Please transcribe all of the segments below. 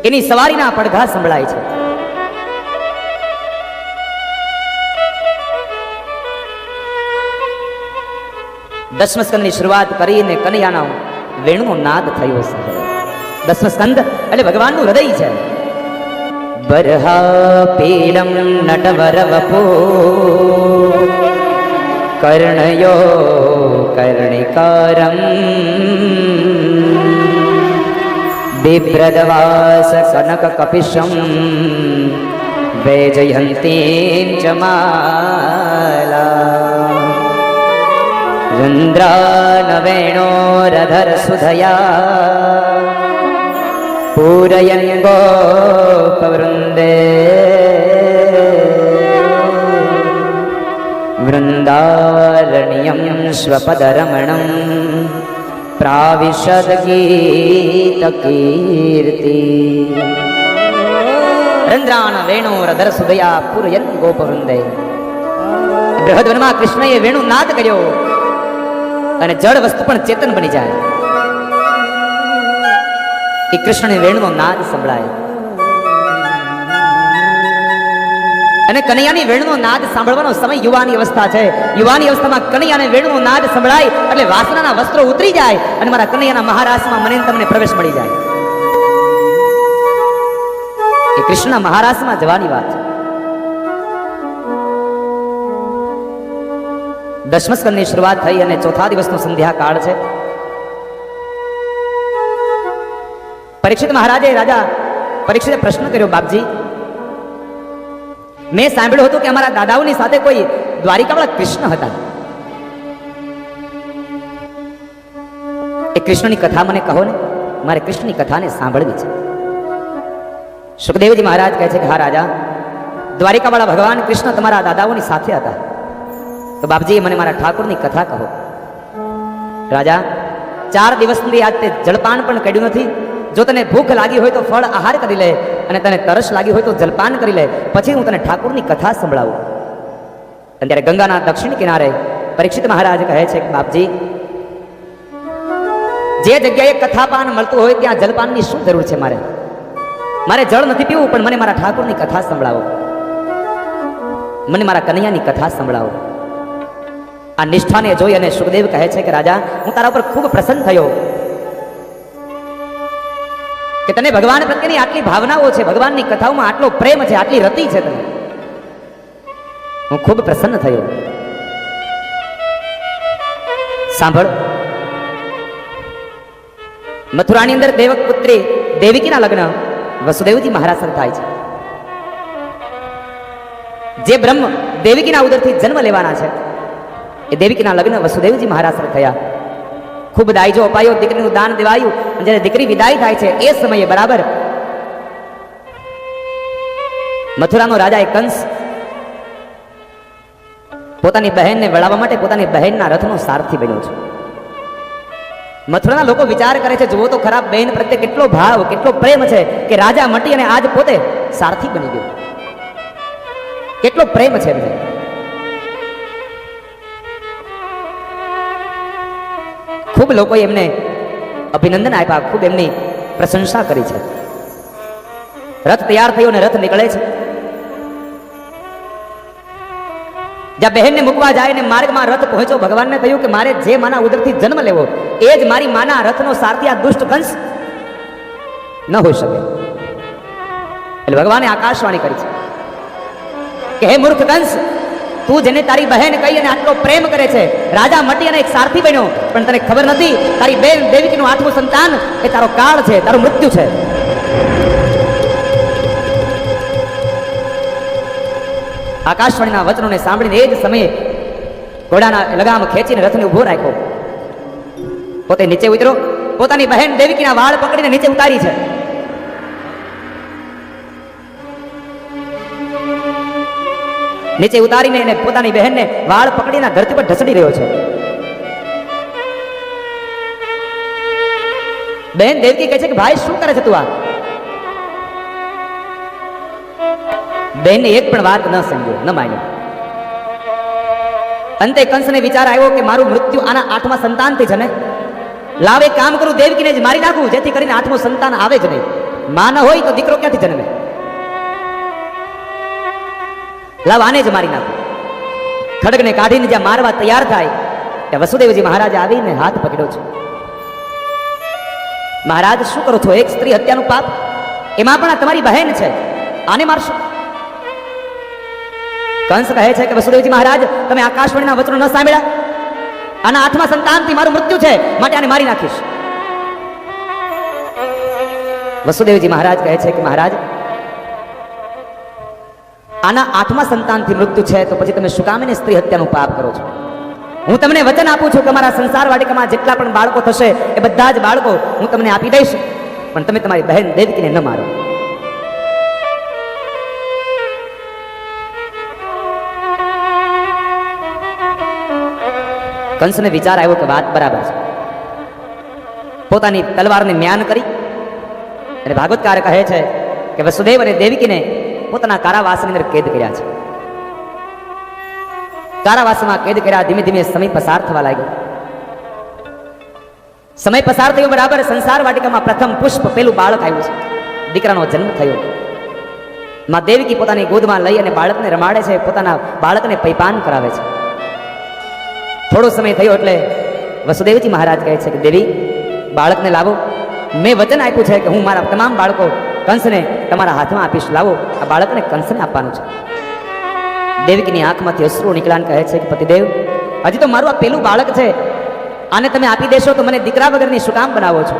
એની સવારીના પડઘા સંભળાય છે. દસમ સ્કંદની શરૂઆત કરીને કનૈયાના વેણુનો નાદ થયો છે. દસમ સ્કંદ એટલે ભગવાનનું હૃદય છે. બરહા પીલમ નટવર વપો કર્ણયો કર્ણિકારમ બિભ્રદવાસ કનક કપિશમ વૈજયંતીં ચ માલા રુદ્રાનવેણોરધર સુધયા પૂરયન ગોપવૃંદે વૃંદારણ્યમ સ્વપદરમણમ પ્રાવિશદ ગીત કીર્તિ રંદ્રાન વેણોરધર સુધયા પૂરયન ગોપવૃંદે. બૃહદવનમાં કૃષ્ણએ વેણુ નાદ કર્યો અને જળ વસ્તુ પણ ચેતન બની જાય. એ કૃષ્ણને વેણુનો નાદ સંભળાય અને કનૈયાની વેણુનો નાદ સાંભળવાનો સમય યુવાની અવસ્થા છે. યુવાની અવસ્થામાં કનૈયાને વેણુનો નાદ સંભળાય એટલે વાસનાના વસ્ત્રો ઉતરી જાય અને મારા કનૈયાના મહારાસમાં મને તમને પ્રવેશ મળી જાય. એ કૃષ્ણના મહારાસમાં જવાની વાત છે. દસમ સ્કંદની શરૂઆત થઈ અને ચોથા દિવસનો સંધ્યા કાળ છે. પરીક્ષિત મહારાજે રાજા પરીક્ષિતે પ્રશ્ન કર્યો, બાપજી મેં સાંભળ્યું હતું કે અમારા દાદાઓની સાથે કોઈ દ્વારિકાવાળા કૃષ્ણ હતા. એ કૃષ્ણની કથા મને કહો ને, મારે કૃષ્ણની કથાને સાંભળવી છે. સુખદેવજી મહારાજ કહે છે કે હા રાજા, દ્વારિકાવાળા ભગવાન કૃષ્ણ તમારા દાદાઓની સાથે હતા. તો બાપજી મને મારા ઠાકોરની કથા કહો. રાજા 4 દિવસની આજ તે જળપાન પણ કર્યું નથી. જો તને ભૂખ લાગી હોય તો ફળ આહાર કરી લે અને તને તરસ લાગી હોય તો જલપાન કરી લે, પછી હું તને ઠાકોરની કથા સંભળાવું. અને ત્યારે ગંગાના દક્ષિણ કિનારે પરીક્ષિત મહારાજ કહે છે કે બાપજી, જે જગ્યાએ કથાપાન મળતું હોય ત્યાં જલપાનની શું જરૂર છે? મારે જળ નથી પીવું, પણ મને મારા ઠાકોરની કથા સંભળાવો, મને મારા કનૈયાની કથા સંભળાવો. આ નિષ્ઠાને જોઈ અને સુખદેવ કહે છે કે રાજા, હું તારા ઉપર ખૂબ પ્રસન્ન થયો કે તને ભગવાન પ્રત્યેની આટલી ભાવનાઓ છે, ભગવાનની કથાઓમાં આટલો પ્રેમ છે, આટલી રતિ છે તને. હું ખૂબ પ્રસન્ન થયો. સાંભળ, મથુરાની અંદર દેવક પુત્રી દેવકીના લગ્ન વસુદેવજી મહારાજ સાથે થાય છે. જે બ્રહ્મ દેવકીના ઉદરથી જન્મ લેવાના છે એ દેવકીના લગ્ન વસુદેવજી મહારાજ સાથે થયા. ખૂબ દાયજો અપાયો, દીકરીનું દાન દેવાયું. જ્યારે દીકરી વિદાય થાય છે એ સમયે બરાબર મથુરાનો રાજા કંસ પોતાની બહેનને વળાવવા માટે પોતાની બહેનના રથનો સારથી બન્યો છે. મથુરાના લોકો વિચાર કરે છે, જુઓ તો ખરાબ, બહેન પ્રત્યે કેટલો ભાવ, કેટલો પ્રેમ છે કે રાજા મટી અને આજ પોતે સારથી બની ગયો. કેટલો પ્રેમ છે એમને. ખૂબ લોકોએ એમને અભિનંદન આપ્યા, ખૂબ એમની પ્રશંસા કરી છે. રથ તૈયાર થયો અને રથ નીકળે છે. જ્યાં બહેનને મૂકવા જાય ને માર્ગમાં રથ પહોંચ્યો, ભગવાનને થયું કે મારે જે માના ઉદરથી જન્મ લેવો એ જ મારી માના રથનો સારથી આ દુષ્ટ કંસ ન હોઈ શકે. એટલે ભગવાને આકાશવાણી કરી છે કે હે મૂર્ખ કંસ, તું જેને તારી બહેન કહી અને આટલો પ્રેમ કરે છે, રાજા મટી અને એક સારથી બન્યો, પણ તને ખબર નથી તારી બેન દેવકીનું 8મું સંતાન એ તારો કાળ છે, તારું મૃત્યુ છે. આકાશવાણીના વચનોને સાંભળીને એ જ સમયે ઘોડાના લગામ ખેંચીને રથને ઉભો રાખ્યો. પોતે નીચે ઉતર્યો, પોતાની બહેન દેવકીના વાળ પકડીને નીચે ઉતારી છે. નીચે ઉતારીને એને પોતાની બહેનને વાળ પકડીને ધરતી પર ઢસડી રહ્યો છે. બહેન દેવકી કહે છે કે ભાઈ શું કરે છે તું? આ બહેનને એક પણ વાત ન સમજ્યો, ન માન્યો. અંતે કંસને વિચાર આવ્યો કે મારું મૃત્યુ આના 8મા સંતાનથી છે ને, લાવે કામ કરું, દેવકીને જ મારી નાખું, જેથી કરીને 8મું સંતાન આવે જ નહીં. માં ન હોય તો દીકરો ક્યાંથી જન્મે? લાવ આને જ મારી નાખો. ખડગને કાઢીને જ્યાં મારવા તૈયાર થાય ત્યાં વસુદેવજી મહારાજ આવીને હાથ પકડ્યો છે. મહારાજ શું કરો છો? એક સ્ત્રી હત્યાનું પાપ, એમાં પણ આ તમારી બહેન છે, આને મારશો? કંસ કહે છે કે વસુદેવજી મહારાજ, તમે આકાશવાણીના વચનો ન સાંભળ્યા? આના આઠમા સંતાનથી મારું મૃત્યુ છે, માટે આને મારી નાખીશ. વસુદેવજી મહારાજ કહે છે કે મહારાજ, આના આઠમા સંતાનથી મૃત્યુ છે તો પછી તમે શું કામ એને સ્ત્રી હત્યાનું પાપ કરો છો? હું તમને વચન આપું છું કે મારા સંસાર વાટિકામાં જેટલા પણ બાળકો થશે એ બધા જ બાળકો હું તમને આપી દઈશ, પણ તમે તમારી બહેન દેવકીને ન મારો. કંસને વિચાર આવ્યો કે વાત બરાબર છે. પોતાની તલવારને મ્યાન કરી અને ભાગવતકાર કહે છે કે વસુદેવ અને દેવકીને પોતાના કારાવાસની અંદર કેદ કર્યા છે. કારાવાસમાં કેદ કર્યા. ધીમે ધીમે સમય પસાર થવા લાગ્યો. સમય પસાર થયો બરાબર સંસાર વાટિકામાં પ્રથમ પુષ્પ, પેલું બાળક આવ્યું છે. દીકરાનો જન્મ થયો. માં દેવકી પોતાની ગોદમાં લઈ અને બાળકને રમાડે છે, પોતાના બાળકને પૈપાન કરાવે છે. થોડો સમય થયો એટલે વસુદેવજી મહારાજ કહે છે કે દેવી, બાળકને લાવો. મેં વચન આપ્યું છે કે હું મારા તમામ બાળકો કંસને તમારા હાથમાં આપીશ. લાવો, આ બાળકને કંસને આપવાનું છે. દેવકીની આંખમાંથી અશ્રુ નીકળાને કહે છે કે પતિદેવ, હજી તો મારું આ પેલું બાળક છે, આને તમે આપી દેશો તો મને દીકરા વગરની શું કામ બનાવો છો?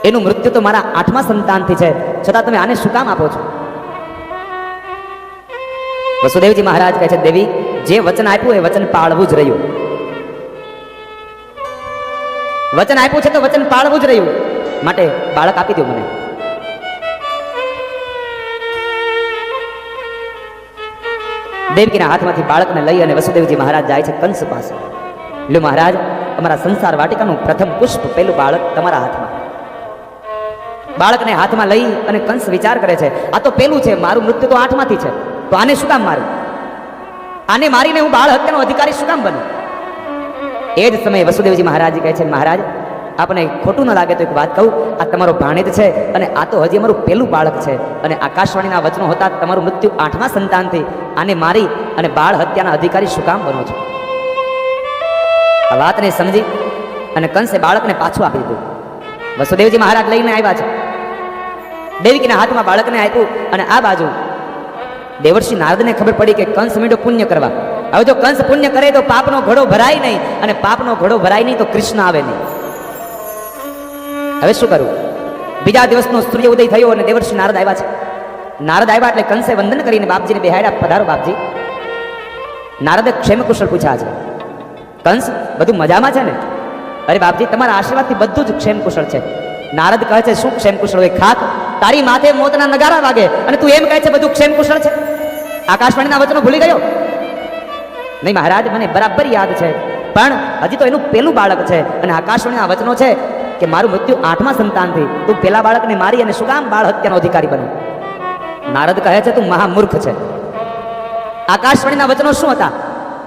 એનું મૃત્યુ તો મારા આઠમા સંતાનથી છે, છતાં તમે આને શું કામ આપો છો? વસુદેવજી મહારાજ કહે છે દેવી, જે વચન આપ્યું એ વચન પાળવું જ રહ્યું. વચન આપ્યું છે તો વચન પાળવું જ રહ્યું, માટે બાળક આપી દો મને. દેવકીના હાથમાંથી બાળકને લઈ અને વસુદેવજી મહારાજ જાય છે કંસ પાસે. લો મહારાજ, અમારા સંસાર વાટિકાનું પ્રથમ પુષ્પ, પેલું બાળક તમારા હાથમાં. બાળકને હાથમાં લઈ અને કંસ વિચાર કરે છે, આ તો પેલું છે, મારું મૃત્યુ તો આઠમાંથી છે, તો આને શું કામ મારું? આને મારીને હું બાળ હત્યાનો અધિકારી શું કામ બનું? એ જ સમયે વસુદેવજી મહારાજ કહે છે, મહારાજ આપને ખોટું ન લાગે તો એક વાત કહું, આ તમારો ભાણેજ છે અને આ તો હજી અમારું પેલું બાળક છે, અને આકાશવાણીના વચનો હતા તમારું મૃત્યુ આઠમા સંતાનથી, આને મારી અને બાળ હત્યાના અધિકારી શું કામ બનો છો? આ વાતને સમજી અને કંસે બાળકને પાછું આપી દીધું. વસુદેવજી મહારાજ લઈને આવ્યા છે. દેવકીના હાથમાં બાળકને આપ્યું અને આ બાજુ દેવર્ષિ નારદને ખબર પડી કે કંસ મીંડો પુણ્ય કરવા. હવે જો કંસ પુણ્ય કરે તો પાપનો ઘડો ભરાય નહીં, અને પાપનો ઘડો ભરાય નહીં તો કૃષ્ણ આવે નહીં. હવે શું કરવું? બીજા દિવસનો સૂર્ય ઉદય થયો અને દેવર્ષિ નારદ આવ્યા છે. નારદ આવ્યા એટલે કંસે વંદન કરીને બાપજીને બેહાડ્યા, પધારો બાપજી. નારદે ક્ષેમ કુશળ પૂછ્યા છે. કંસ બધું મજામાં છે ને? અરે બાપજી, તમારા આશીર્વાદથી બધું જ ક્ષેમ કુશળ છે. નારદ કહે છે, શું ક્ષેમ કુશળ હોય? ખાક, તારી માથે મોતના નગારા વાગે અને તું એમ કહે છે બધું ક્ષેમ કુશળ છે? આકાશવાણીના વચનો ભૂલી ગયો? નહીં મહારાજ, મને બરાબર યાદ છે, પણ હજી તો એનું પેલું બાળક છે અને આકાશવાણીના વચનો છે કે મારું મૃત્યુ આઠમા સંતાનથી, તું પેલા બાળકને મારી અને શું કામ બાળ હત્યાનો અધિકારી બને? નારદ કહે છે, તું મહામૂર્ખ છે. આકાશવાણીના વચનો શું હતા?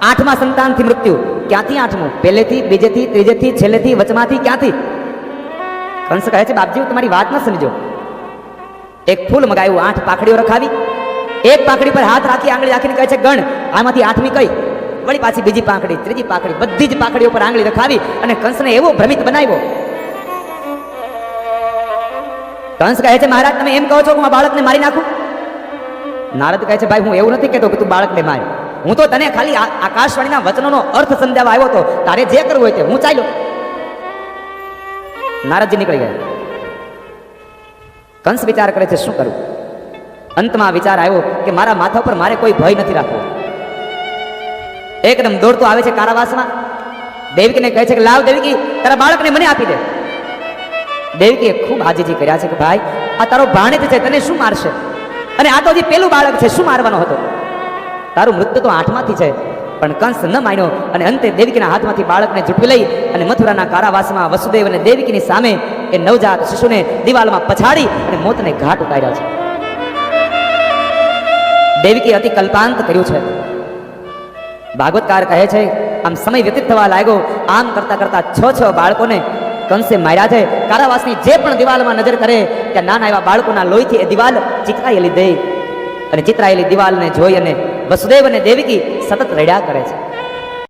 આઠમા સંતાનથી મૃત્યુ. ક્યાંથી આઠમું? પહેલેથી, બીજેથી, ત્રીજેથી, છેલ્લેથી, વચમાંથી, ક્યાંથી? કંસ કહે છે, બાપજી તમારી વાત ન સમજો. એક ફૂલ મગાવ્યું, 8 પાખડીઓ રખાવી, એક પાખડી પર હાથ રાખી આંગળી રાખીને કહે છે ગણ, આમાંથી આઠમી કઈ? વળી પાછી બીજી પાંખડી, ત્રીજી પાંખડી, બધી જ પાંખડીઓ પર આંગળી રખાવી અને કંસને એવો ભ્રમિત બનાવ્યો. કંસ કહે છે, મહારાજ તમે એમ કહો છો કે હું આ બાળકને મારી નાખું? નારદ કહે છે, ભાઈ હું એવું નથી કહેતો કે તું બાળકને માર, હું તો તને ખાલી આકાશવાણીના વચનોનો અર્થ સમજાવવા આવ્યો હતો, તારે જે કરવું હોય તે, હું ચાલ્યો. નારદજી નીકળી ગયા. કંસ વિચાર કરે છે શું કરું? અંતમાં વિચાર આવ્યો કે મારા માથા પર મારે કોઈ ભય નથી રાખવો. એકદમ દોડતો આવે છે કારાવાસમાં. દેવકીને કહે છે કે લાવ દેવકી, તારા બાળકને મને આપી દે. દેવકીએ ખૂબ હાજીજી કર્યા છે કે ભાઈ આ તારો ભાણેજ છે, તને શું મારશે? અને આ તો હજી પેલું બાળક છે, શું મારવાનો હતો? તારું મૃત્યુ તો આઠમાંથી છે. પણ કંસ ન માન્યો અને અંતે દેવકીના હાથમાંથી બાળકને ઝૂંટવી લઈ અને મથુરાના કારાવાસમાં વસુદેવ અને દેવકીની સામે એ નવજાત શિશુને દિવાલમાં પછાડી અને મોતને ઘાટ ઉતાર્યા છે. દેવકી અતિ કલ્પાંત કર્યું છે. ભાગવતકાર કહે છે આમ સમય વ્યતીત થવા લાગ્યો. આમ કરતા કરતા 6 બાળકોને કંસે માર્યા છે. કારાવાસની જે પણ દિવાલમાં નજર કરે ત્યાં નાના એવા બાળકોના લોહીથી એ દિવાલ ચિતરાયેલી દે અને ચિતરાયેલી દિવાલને જોઈ અને વસુદેવ અને દેવકી સતત રડ્યા કરે છે.